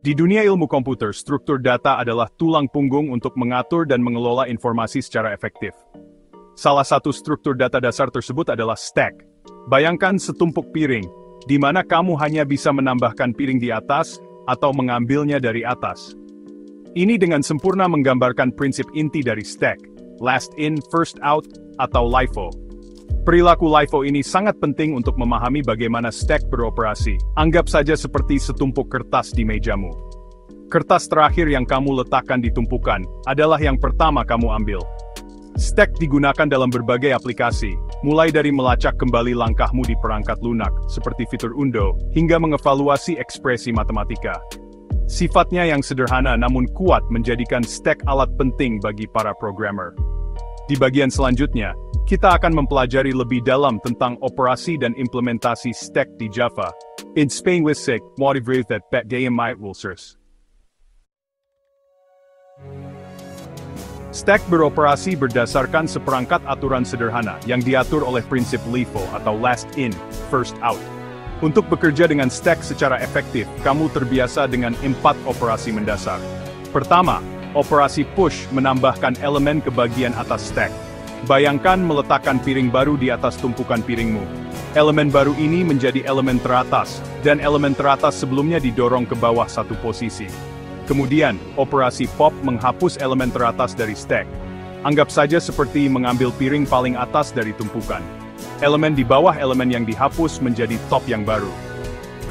Di dunia ilmu komputer, struktur data adalah tulang punggung untuk mengatur dan mengelola informasi secara efektif. Salah satu struktur data dasar tersebut adalah stack. Bayangkan setumpuk piring, di mana kamu hanya bisa menambahkan piring di atas, atau mengambilnya dari atas. Ini dengan sempurna menggambarkan prinsip inti dari stack, last in, first out, atau LIFO. Perilaku LIFO ini sangat penting untuk memahami bagaimana stack beroperasi. Anggap saja seperti setumpuk kertas di mejamu. Kertas terakhir yang kamu letakkan di tumpukan adalah yang pertama kamu ambil. Stack digunakan dalam berbagai aplikasi, mulai dari melacak kembali langkahmu di perangkat lunak, seperti fitur undo, hingga mengevaluasi ekspresi matematika. Sifatnya yang sederhana namun kuat menjadikan stack alat penting bagi para programmer. Di bagian selanjutnya, kita akan mempelajari lebih dalam tentang operasi dan implementasi stack di Java. In Spain with SIG, motivate that bet game my ulcers. Stack beroperasi berdasarkan seperangkat aturan sederhana yang diatur oleh prinsip LIFO atau last in, first out. Untuk bekerja dengan stack secara efektif, kamu terbiasa dengan 4 operasi mendasar. Pertama, operasi push menambahkan elemen ke bagian atas stack. Bayangkan meletakkan piring baru di atas tumpukan piringmu. Elemen baru ini menjadi elemen teratas, dan elemen teratas sebelumnya didorong ke bawah satu posisi. Kemudian, operasi pop menghapus elemen teratas dari stack. Anggap saja seperti mengambil piring paling atas dari tumpukan. Elemen di bawah elemen yang dihapus menjadi top yang baru.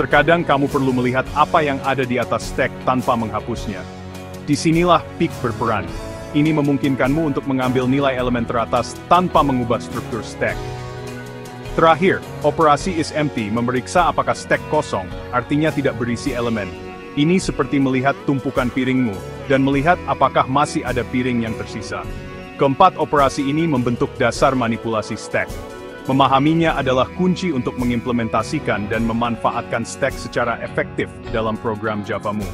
Terkadang kamu perlu melihat apa yang ada di atas stack tanpa menghapusnya. Disinilah peak berperan. Ini memungkinkanmu untuk mengambil nilai elemen teratas tanpa mengubah struktur stack. Terakhir, operasi isEmpty memeriksa apakah stack kosong, artinya tidak berisi elemen. Ini seperti melihat tumpukan piringmu, dan melihat apakah masih ada piring yang tersisa. Keempat operasi ini membentuk dasar manipulasi stack. Memahaminya adalah kunci untuk mengimplementasikan dan memanfaatkan stack secara efektif dalam program Javamu.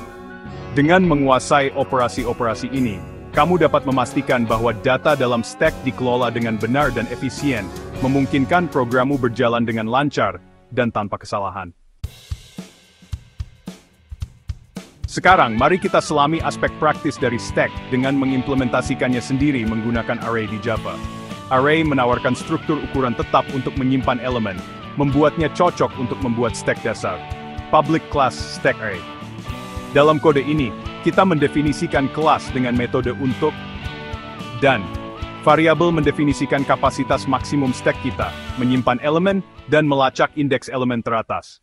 Dengan menguasai operasi-operasi ini, kamu dapat memastikan bahwa data dalam stack dikelola dengan benar dan efisien, memungkinkan programmu berjalan dengan lancar dan tanpa kesalahan. Sekarang, mari kita selami aspek praktis dari stack dengan mengimplementasikannya sendiri menggunakan array di Java. Array menawarkan struktur ukuran tetap untuk menyimpan elemen, membuatnya cocok untuk membuat stack dasar. Public class stack array. Dalam kode ini, kita mendefinisikan kelas dengan metode untuk dan. Variabel mendefinisikan kapasitas maksimum stack kita, menyimpan elemen, dan melacak indeks elemen teratas.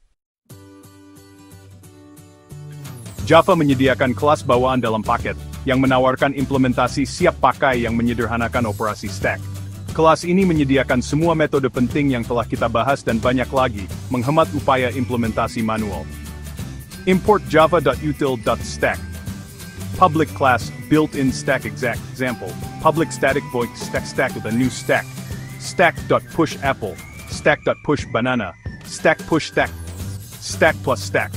Java menyediakan kelas bawaan dalam paket, yang menawarkan implementasi siap pakai yang menyederhanakan operasi stack. Kelas ini menyediakan semua metode penting yang telah kita bahas dan banyak lagi, menghemat upaya implementasi manual. Import java.util.stack. Public class, built-in stack example, public static void stack with a new stack, stack.push apple, stack.push banana, stack push stack, stack plus stack,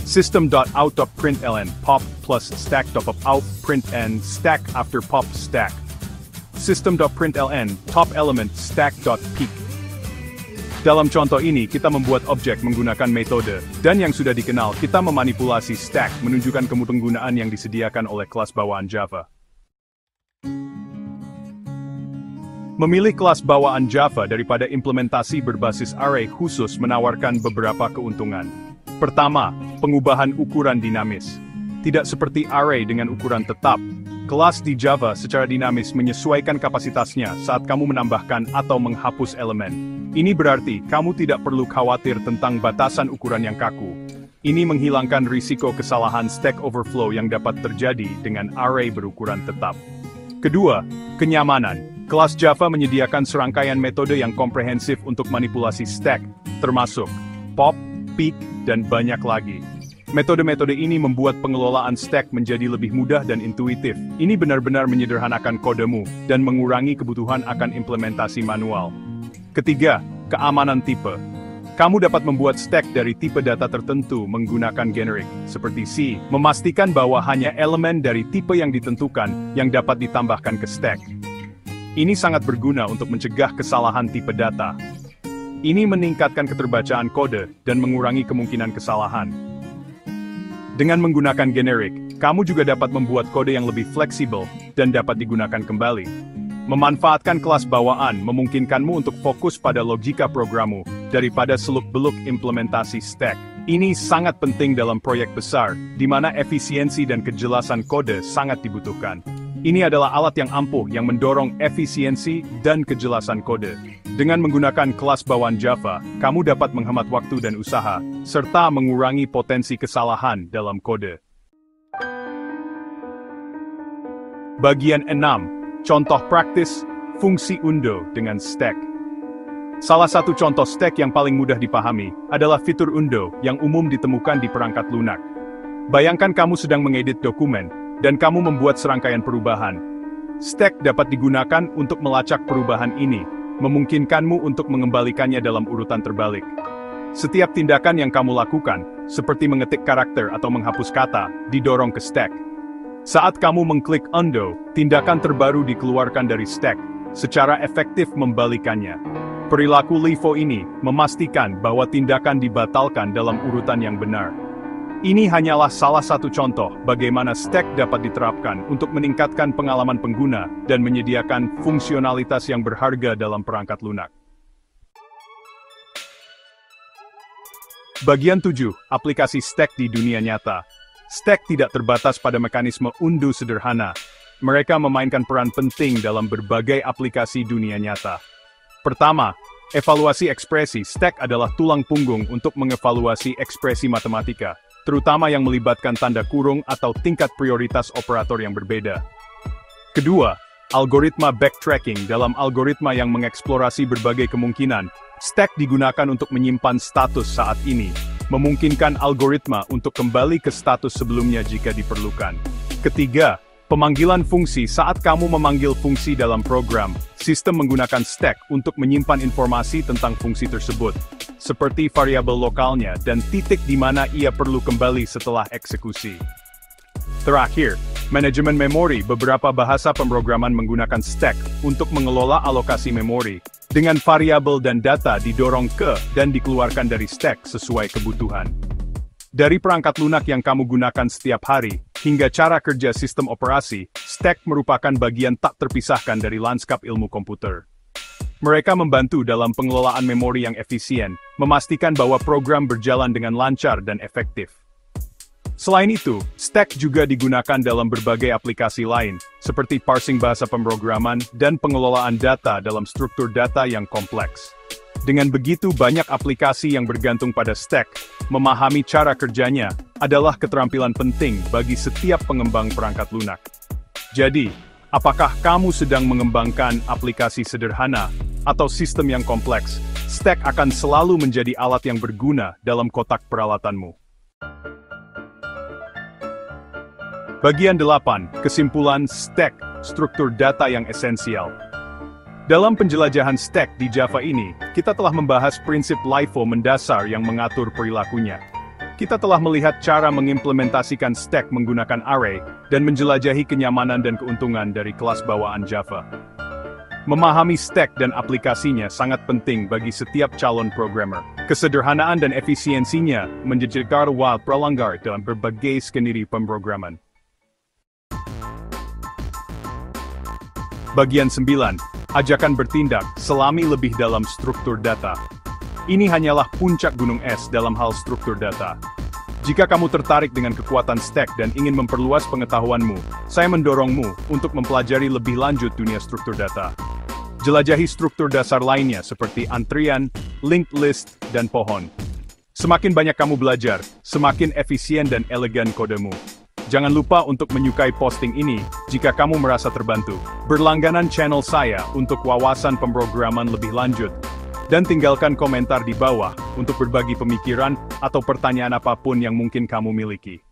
system.out.println, pop plus stack.out println, stack after pop stack, system.println, top element stack.peak. Dalam contoh ini, kita membuat objek menggunakan metode, dan yang sudah dikenal, kita memanipulasi stack menunjukkan penggunaan yang disediakan oleh kelas bawaan Java. Memilih kelas bawaan Java daripada implementasi berbasis array khusus menawarkan beberapa keuntungan. Pertama, pengubahan ukuran dinamis. Tidak seperti array dengan ukuran tetap, kelas di Java secara dinamis menyesuaikan kapasitasnya saat kamu menambahkan atau menghapus elemen. Ini berarti kamu tidak perlu khawatir tentang batasan ukuran yang kaku. Ini menghilangkan risiko kesalahan stack overflow yang dapat terjadi dengan array berukuran tetap. Kedua, kenyamanan. Kelas Java menyediakan serangkaian metode yang komprehensif untuk manipulasi stack, termasuk pop, peek, dan banyak lagi. Metode-metode ini membuat pengelolaan stack menjadi lebih mudah dan intuitif. Ini benar-benar menyederhanakan kodemu dan mengurangi kebutuhan akan implementasi manual. Ketiga, keamanan tipe. Kamu dapat membuat stack dari tipe data tertentu menggunakan generic, seperti C, memastikan bahwa hanya elemen dari tipe yang ditentukan yang dapat ditambahkan ke stack. Ini sangat berguna untuk mencegah kesalahan tipe data. Ini meningkatkan keterbacaan kode dan mengurangi kemungkinan kesalahan. Dengan menggunakan generik, kamu juga dapat membuat kode yang lebih fleksibel dan dapat digunakan kembali. Memanfaatkan kelas bawaan memungkinkanmu untuk fokus pada logika programmu daripada seluk-beluk implementasi stack. Ini sangat penting dalam proyek besar, di mana efisiensi dan kejelasan kode sangat dibutuhkan. Ini adalah alat yang ampuh yang mendorong efisiensi dan kejelasan kode. Dengan menggunakan kelas bawaan Java, kamu dapat menghemat waktu dan usaha, serta mengurangi potensi kesalahan dalam kode. Bagian 6. Contoh praktis, fungsi undo dengan stack. Salah satu contoh stack yang paling mudah dipahami adalah fitur undo yang umum ditemukan di perangkat lunak. Bayangkan kamu sedang mengedit dokumen, dan kamu membuat serangkaian perubahan. Stack dapat digunakan untuk melacak perubahan ini, memungkinkanmu untuk mengembalikannya dalam urutan terbalik. Setiap tindakan yang kamu lakukan, seperti mengetik karakter atau menghapus kata, didorong ke stack. Saat kamu mengklik undo, tindakan terbaru dikeluarkan dari stack, secara efektif membalikannya. Perilaku LIFO ini memastikan bahwa tindakan dibatalkan dalam urutan yang benar. Ini hanyalah salah satu contoh bagaimana stack dapat diterapkan untuk meningkatkan pengalaman pengguna dan menyediakan fungsionalitas yang berharga dalam perangkat lunak. Bagian 7. Aplikasi stack di dunia nyata. Stack tidak terbatas pada mekanisme undo sederhana. Mereka memainkan peran penting dalam berbagai aplikasi dunia nyata. Pertama, evaluasi ekspresi. Stack adalah tulang punggung untuk mengevaluasi ekspresi matematika, terutama yang melibatkan tanda kurung atau tingkat prioritas operator yang berbeda. Kedua, algoritma backtracking. Dalam algoritma yang mengeksplorasi berbagai kemungkinan, stack digunakan untuk menyimpan status saat ini, memungkinkan algoritma untuk kembali ke status sebelumnya jika diperlukan. Ketiga, pemanggilan fungsi. Saat kamu memanggil fungsi dalam program, sistem menggunakan stack untuk menyimpan informasi tentang fungsi tersebut, seperti variabel lokalnya dan titik di mana ia perlu kembali setelah eksekusi. Terakhir, manajemen memori. Beberapa bahasa pemrograman menggunakan stack untuk mengelola alokasi memori, dengan variabel dan data didorong ke dan dikeluarkan dari stack sesuai kebutuhan. Dari perangkat lunak yang kamu gunakan setiap hari, hingga cara kerja sistem operasi, stack merupakan bagian tak terpisahkan dari lanskap ilmu komputer. Mereka membantu dalam pengelolaan memori yang efisien, memastikan bahwa program berjalan dengan lancar dan efektif. Selain itu, stack juga digunakan dalam berbagai aplikasi lain, seperti parsing bahasa pemrograman dan pengelolaan data dalam struktur data yang kompleks. Dengan begitu banyak aplikasi yang bergantung pada stack, memahami cara kerjanya adalah keterampilan penting bagi setiap pengembang perangkat lunak. Jadi, apakah kamu sedang mengembangkan aplikasi sederhana atau sistem yang kompleks? Stack akan selalu menjadi alat yang berguna dalam kotak peralatanmu. Bagian 8. Kesimpulan stack, struktur data yang esensial. Dalam penjelajahan stack di Java ini, kita telah membahas prinsip LIFO mendasar yang mengatur perilakunya. Kita telah melihat cara mengimplementasikan stack menggunakan array, dan menjelajahi kenyamanan dan keuntungan dari kelas bawaan Java. Memahami stack dan aplikasinya sangat penting bagi setiap calon programmer. Kesederhanaan dan efisiensinya menjadi wild prolonggar dalam berbagai skenario pemrograman. Bagian 9. Ajakan bertindak selami lebih dalam struktur data. Ini hanyalah puncak gunung es dalam hal struktur data. Jika kamu tertarik dengan kekuatan stack dan ingin memperluas pengetahuanmu, saya mendorongmu untuk mempelajari lebih lanjut dunia struktur data. Jelajahi struktur dasar lainnya seperti antrian, linked list, dan pohon. Semakin banyak kamu belajar, semakin efisien dan elegan kodemu. Jangan lupa untuk menyukai posting ini jika kamu merasa terbantu. Berlangganan channel saya untuk wawasan pemrograman lebih lanjut. Dan tinggalkan komentar di bawah untuk berbagi pemikiran atau pertanyaan apapun yang mungkin kamu miliki.